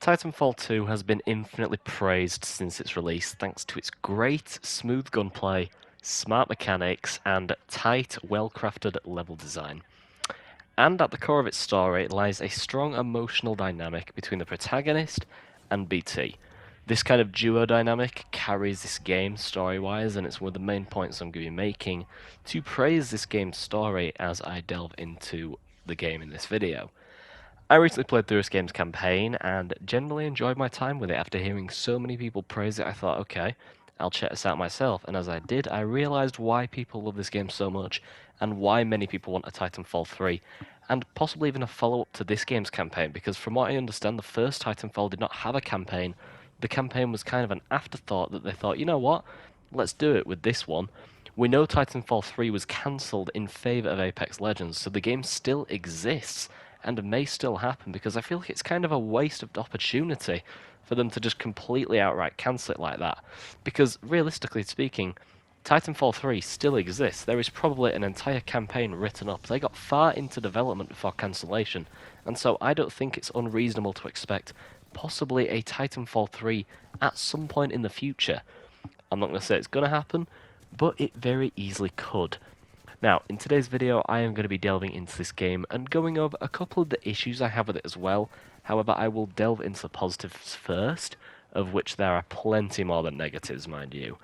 Titanfall 2 has been infinitely praised since its release thanks to its great, smooth gunplay, smart mechanics, and tight, well-crafted level design. And at the core of its story lies a strong emotional dynamic between the protagonist and BT. This kind of duo dynamic carries this game story-wise, and it's one of the main points I'm going to be making to praise this game's story as I delve into the game in this video. I recently played through this game's campaign and generally enjoyed my time with it. After hearing so many people praise it, I thought, okay, I'll check this out myself. And as I did, I realised why people love this game so much and why many people want a Titanfall 3 and possibly even a follow-up to this game's campaign, because from what I understand, the first Titanfall did not have a campaign. The campaign was kind of an afterthought that they thought, you know what, let's do it with this one. We know Titanfall 3 was cancelled in favour of Apex Legends, so the game still exists and may still happen, because I feel like it's kind of a waste of opportunity for them to just completely outright cancel it like that. Because realistically speaking, Titanfall 3 still exists. There is probably an entire campaign written up. They got far into development before cancellation, and so I don't think it's unreasonable to expect possibly a Titanfall 3 at some point in the future. I'm not going to say it's going to happen, but it very easily could. Now, in today's video, I am going to be delving into this game and going over a couple of the issues I have with it as well. However, I will delve into the positives first, of which there are plenty more than negatives, mind you.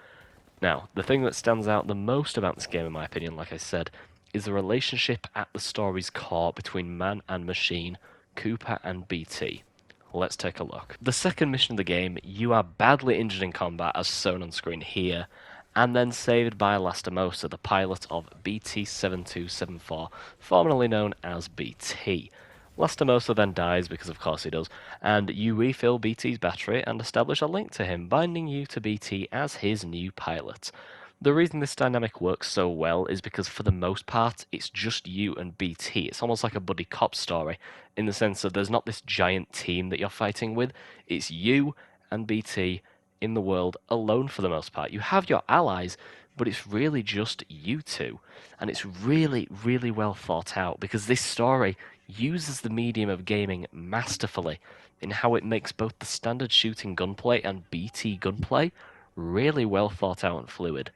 Now, the thing that stands out the most about this game, in my opinion, like I said, is the relationship at the story's core between man and machine, Cooper and BT. Let's take a look. The second mission of the game, you are badly injured in combat, as shown on screen here, and then saved by Lastimosa, the pilot of BT-7274, formerly known as BT. Lastimosa then dies, because of course he does, and you refill BT's battery and establish a link to him, binding you to BT as his new pilot. The reason this dynamic works so well is because for the most part, it's just you and BT. It's almost like a buddy cop story, in the sense that there's not this giant team that you're fighting with. It's you and BT in the world alone for the most part. You have your allies, but it's really just you two. And it's really, really well thought out, because this story uses the medium of gaming masterfully in how it makes both the standard shooting gunplay and BT gunplay really well thought out and fluid.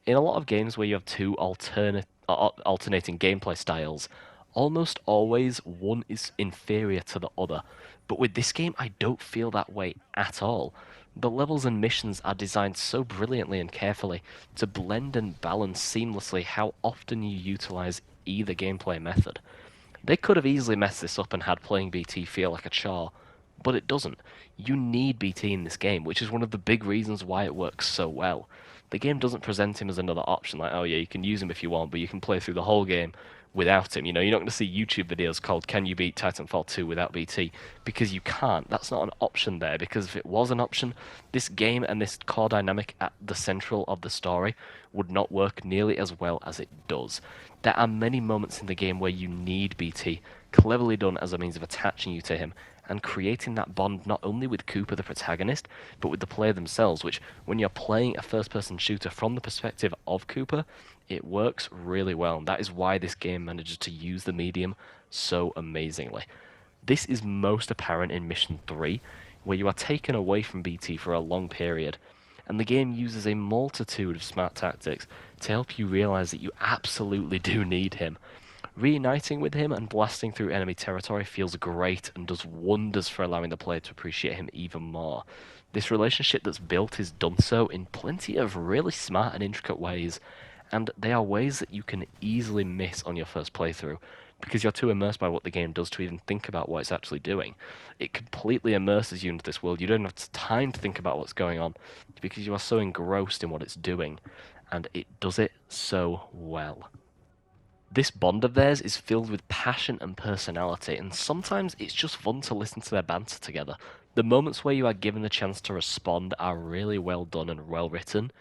In a lot of games where you have two alternating gameplay styles, almost always one is inferior to the other. But with this game, I don't feel that way at all. The levels and missions are designed so brilliantly and carefully to blend and balance seamlessly how often you utilize either gameplay method. They could have easily messed this up and had playing BT feel like a chore, but it doesn't. You need BT in this game, which is one of the big reasons why it works so well. The game doesn't present him as another option, like, oh yeah, you can use him if you want, but you can play through the whole game without him. You know, you're not going to see YouTube videos called "Can you beat Titanfall 2 without BT?" because you can't. That's not an option there, because if it was an option, this game and this core dynamic at the central of the story would not work nearly as well as it does. There are many moments in the game where you need BT, cleverly done as a means of attaching you to him, and creating that bond not only with Cooper, the protagonist, but with the player themselves, which, when you're playing a first-person shooter from the perspective of Cooper, it works really well, and that is why this game manages to use the medium so amazingly. This is most apparent in Mission 3, where you are taken away from BT for a long period, and the game uses a multitude of smart tactics to help you realize that you absolutely do need him. Reuniting with him and blasting through enemy territory feels great and does wonders for allowing the player to appreciate him even more. This relationship that's built is done so in plenty of really smart and intricate ways, and they are ways that you can easily miss on your first playthrough, because you're too immersed by what the game does to even think about what it's actually doing. It completely immerses you into this world. You don't have time to think about what's going on, because you are so engrossed in what it's doing, and it does it so well. This bond of theirs is filled with passion and personality, and sometimes it's just fun to listen to their banter together. The moments where you are given the chance to respond are really well done and well written,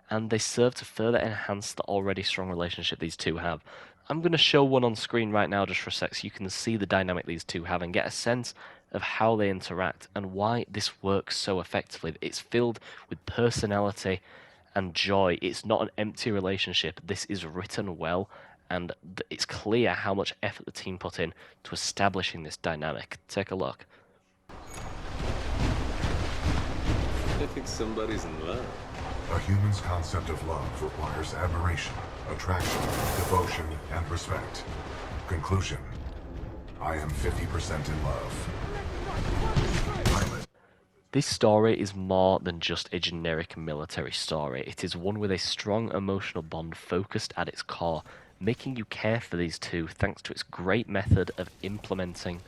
and they serve to further enhance the already strong relationship these two have. I'm going to show one on screen right now just for a sec so you can see the dynamic these two have and get a sense of how they interact and why this works so effectively. It's filled with personality and joy. It's not an empty relationship. This is written well, and it's clear how much effort the team put in to establishing this dynamic. Take a look. think somebody's in love. A human's concept of love requires admiration, attraction, devotion, and respect. Conclusion. I am 50% in love. Pilot. This story is more than just a generic military story. It is one with a strong emotional bond focused at its core, making you care for these two thanks to its great method of implementing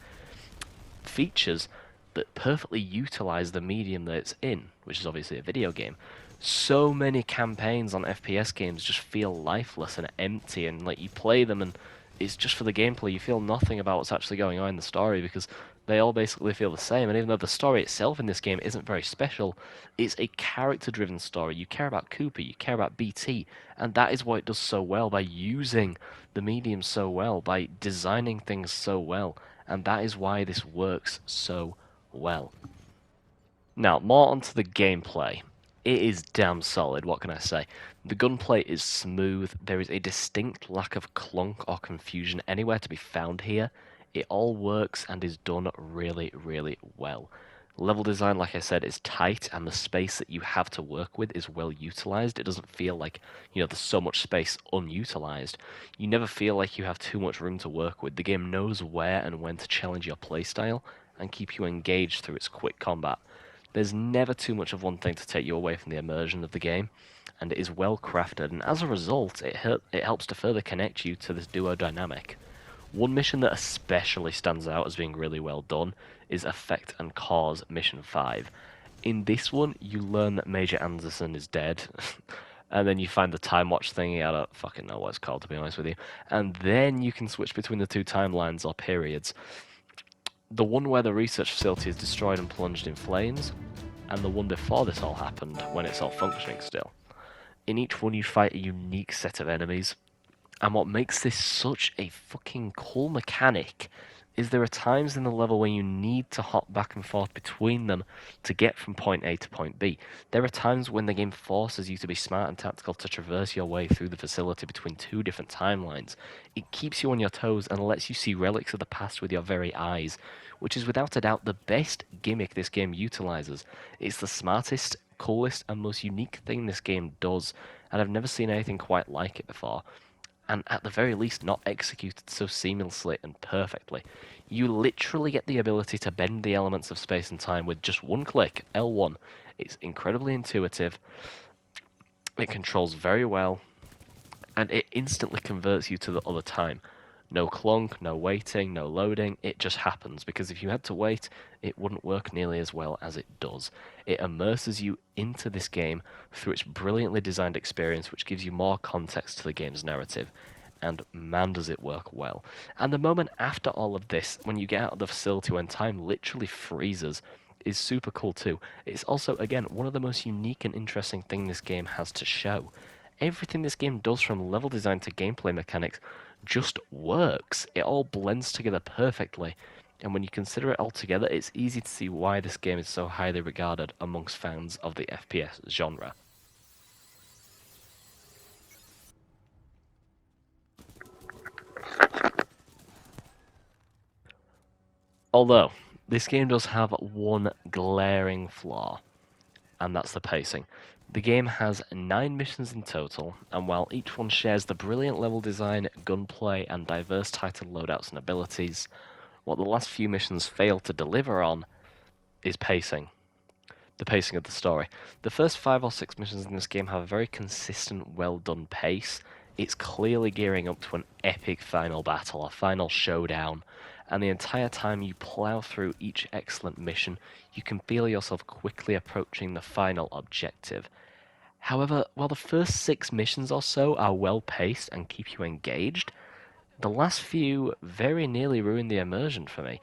features that perfectly utilize the medium that it's in, which is obviously a video game. So many campaigns on FPS games just feel lifeless and empty, and like you play them and it's just for the gameplay. You feel nothing about what's actually going on in the story because they all basically feel the same. And even though the story itself in this game isn't very special, it's a character-driven story. You care about Cooper, you care about BT, and that is what it does so well by using the medium so well, by designing things so well, and that is why this works so well. Now, more onto the gameplay. It is damn solid, what can I say? The gunplay is smooth, there is a distinct lack of clunk or confusion anywhere to be found here. It all works and is done really, really well. Level design, like I said, is tight, and the space that you have to work with is well utilized. It doesn't feel like, there's so much space unutilized. You never feel like you have too much room to work with. The game knows where and when to challenge your playstyle and keep you engaged through its quick combat. There's never too much of one thing to take you away from the immersion of the game, and it is well crafted, and as a result, it helps to further connect you to this duo dynamic. One mission that especially stands out as being really well done is Effect and Cause Mission 5. In this one, you learn that Major Anderson is dead, and then you find the time watch thingy. I don't fucking know what it's called, to be honest with you. And then you can switch between the two timelines or periods. The one where the research facility is destroyed and plunged in flames, and the one before this all happened, when it's all functioning still. In each one you fight a unique set of enemies, and what makes this such a fucking cool mechanic is there are times in the level where you need to hop back and forth between them to get from point A to point B. There are times when the game forces you to be smart and tactical to traverse your way through the facility between two different timelines. It keeps you on your toes and lets you see relics of the past with your very eyes, which is without a doubt the best gimmick this game utilizes. It's the smartest, coolest, and most unique thing this game does, and I've never seen anything quite like it before, and at the very least not executed so seamlessly and perfectly. You literally get the ability to bend the elements of space and time with just one click, L1. It's incredibly intuitive, it controls very well, and it instantly converts you to the other time. No clunk, no waiting, no loading, it just happens, because if you had to wait, it wouldn't work nearly as well as it does. It immerses you into this game through its brilliantly designed experience, which gives you more context to the game's narrative, and man does it work well. And the moment after all of this, when you get out of the facility when time literally freezes, is super cool too. It's also, again, one of the most unique and interesting things this game has to show. Everything this game does, from level design to gameplay mechanics, just works. It all blends together perfectly, and when you consider it all together, it's easy to see why this game is so highly regarded amongst fans of the FPS genre. Although, this game does have one glaring flaw, and that's the pacing. The game has 9 missions in total, and while each one shares the brilliant level design, gunplay, and diverse title loadouts and abilities, what the last few missions fail to deliver on is pacing. The pacing of the story. The first 5 or 6 missions in this game have a very consistent, well done pace. It's clearly gearing up to an epic final battle, a final showdown, and the entire time you plow through each excellent mission, you can feel yourself quickly approaching the final objective. However, while the first 6 missions or so are well paced and keep you engaged, the last few very nearly ruin the immersion for me.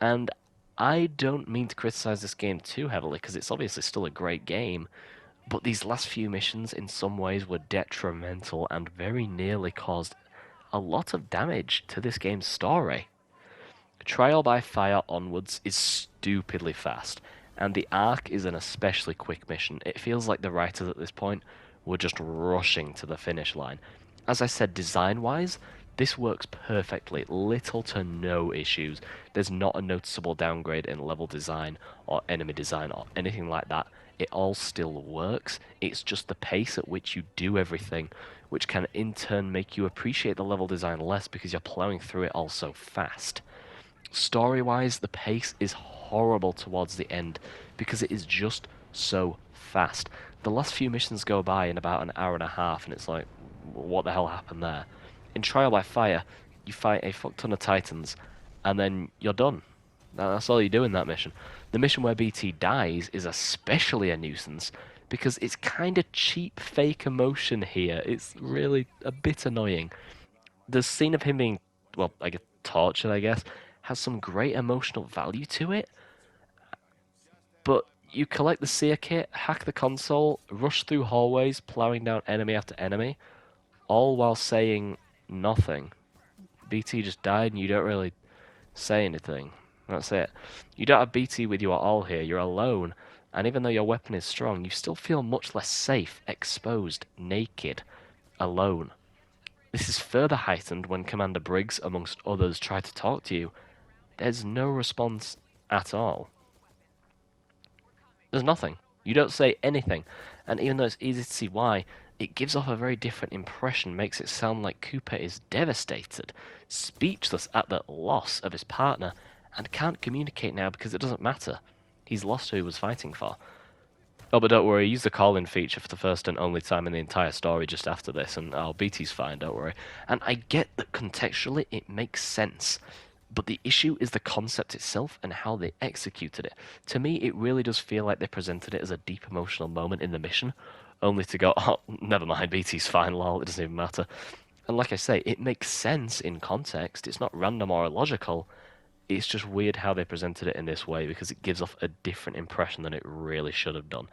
And I don't mean to criticize this game too heavily, because it's obviously still a great game, but these last few missions in some ways were detrimental and very nearly caused a lot of damage to this game's story. Trial by Fire onwards is stupidly fast, and the Ark is an especially quick mission. It feels like the writers at this point were just rushing to the finish line. As I said, design-wise, This works perfectly, little to no issues. There's not a noticeable downgrade in level design or enemy design or anything like that. It all still works. It's just the pace at which you do everything, which can in turn make you appreciate the level design less because you're plowing through it all so fast. Story-wise, the pace is horrible towards the end because it is just so fast. The last few missions go by in about an hour and a half, and it's like, what the hell happened there? In Trial by Fire, you fight a fuck ton of Titans, and then you're done. That's all you do in that mission. The mission where BT dies is especially a nuisance because it's kind of cheap fake emotion here. It's really a bit annoying. The scene of him being, well, I guess tortured, I guess, has some great emotional value to it, but you collect the Seer kit, hack the console, rush through hallways, plowing down enemy after enemy, all while saying nothing. BT just died and you don't really say anything. That's it. You don't have BT with you at all here, you're alone, and even though your weapon is strong, you still feel much less safe, exposed, naked, alone. This is further heightened when Commander Briggs, amongst others, try to talk to you. There's no response at all. There's nothing. You don't say anything. And even though it's easy to see why, it gives off a very different impression, makes it sound like Cooper is devastated, speechless at the loss of his partner, and can't communicate now because it doesn't matter. He's lost who he was fighting for. Oh, but don't worry, use the call-in feature for the first and only time in the entire story just after this, and BT's fine, don't worry. And I get that contextually it makes sense, but the issue is the concept itself and how they executed it. To me, it really does feel like they presented it as a deep emotional moment in the mission, only to go, oh, never mind, BT's fine, lol, it doesn't even matter. And like I say, it makes sense in context, it's not random or illogical, it's just weird how they presented it in this way because it gives off a different impression than it really should have done.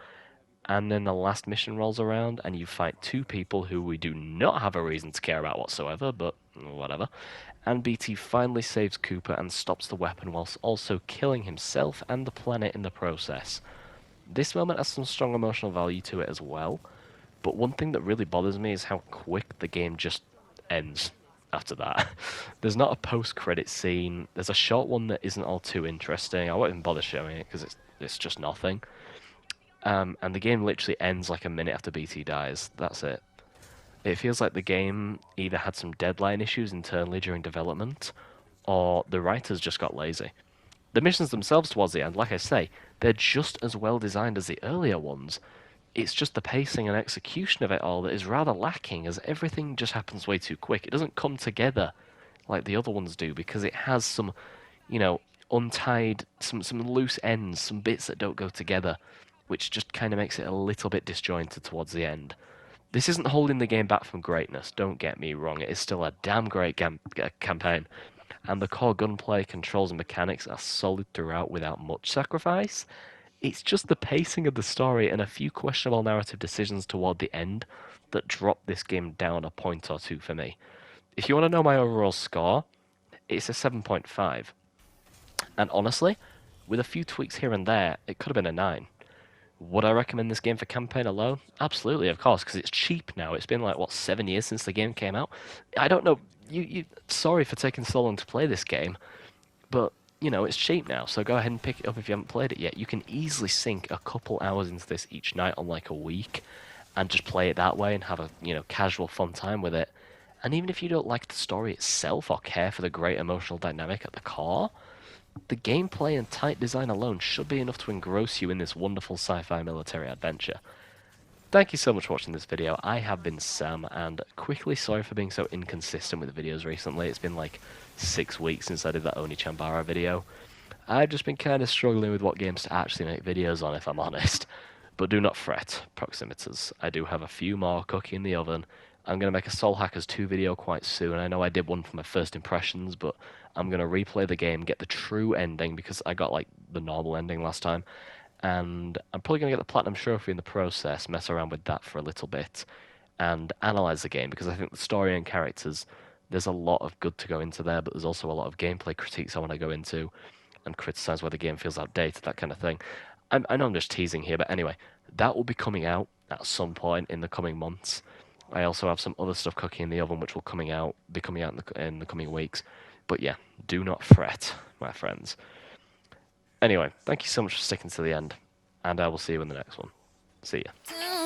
And then the last mission rolls around, and you fight two people who we do not have a reason to care about whatsoever, but whatever. And BT finally saves Cooper and stops the weapon whilst also killing himself and the planet in the process. This moment has some strong emotional value to it as well, but one thing that really bothers me is how quick the game just ends after that. There's not a post-credit scene. There's a short one that isn't all too interesting. I won't even bother showing it because it's just nothing. And the game literally ends like a minute after BT dies. That's it. It feels like the game either had some deadline issues internally during development, or the writers just got lazy. The missions themselves towards the end, like I say, they're just as well designed as the earlier ones. It's just the pacing and execution of it all that is rather lacking, as everything just happens way too quick. It doesn't come together like the other ones do, because it has some, untied, some loose ends, some bits that don't go together, which just kind of makes it a little bit disjointed towards the end. This isn't holding the game back from greatness, don't get me wrong, it is still a damn great campaign, and the core gunplay, controls, and mechanics are solid throughout without much sacrifice. It's just the pacing of the story and a few questionable narrative decisions toward the end that drop this game down a point or two for me. If you want to know my overall score, it's a 7.5. And honestly, with a few tweaks here and there, it could have been a 9. Would I recommend this game for campaign alone? Absolutely, of course, because it's cheap now. It's been like, what, 7 years since the game came out? I don't know. Sorry for taking so long to play this game, but, it's cheap now, so go ahead and pick it up if you haven't played it yet. You can easily sink a couple hours into this each night on like a week and just play it that way and have a, casual fun time with it. And even if you don't like the story itself or care for the great emotional dynamic at the core, the gameplay and tight design alone should be enough to engross you in this wonderful sci-fi military adventure. Thank you so much for watching this video. I have been Sam, and quickly sorry for being so inconsistent with the videos recently. It's been like 6 weeks since I did that Oni Chambara video. I've just been kind of struggling with what games to actually make videos on, if I'm honest. But do not fret, proximators. I do have a few more cooking in the oven. I'm going to make a Soul Hackers 2 video quite soon. I know I did one for my first impressions, but I'm going to replay the game, get the true ending, because I got like the normal ending last time. And I'm probably going to get the Platinum Trophy in the process, mess around with that for a little bit, and analyze the game, because I think the story and characters, there's a lot of good to go into there, but there's also a lot of gameplay critiques I want to go into, and criticize where the game feels outdated, that kind of thing. I know I'm just teasing here, but anyway, that will be coming out at some point in the coming months. I also have some other stuff cooking in the oven, which will be coming out in the coming weeks. But yeah, do not fret, my friends. Anyway, thank you so much for sticking to the end, and I will see you in the next one. See ya.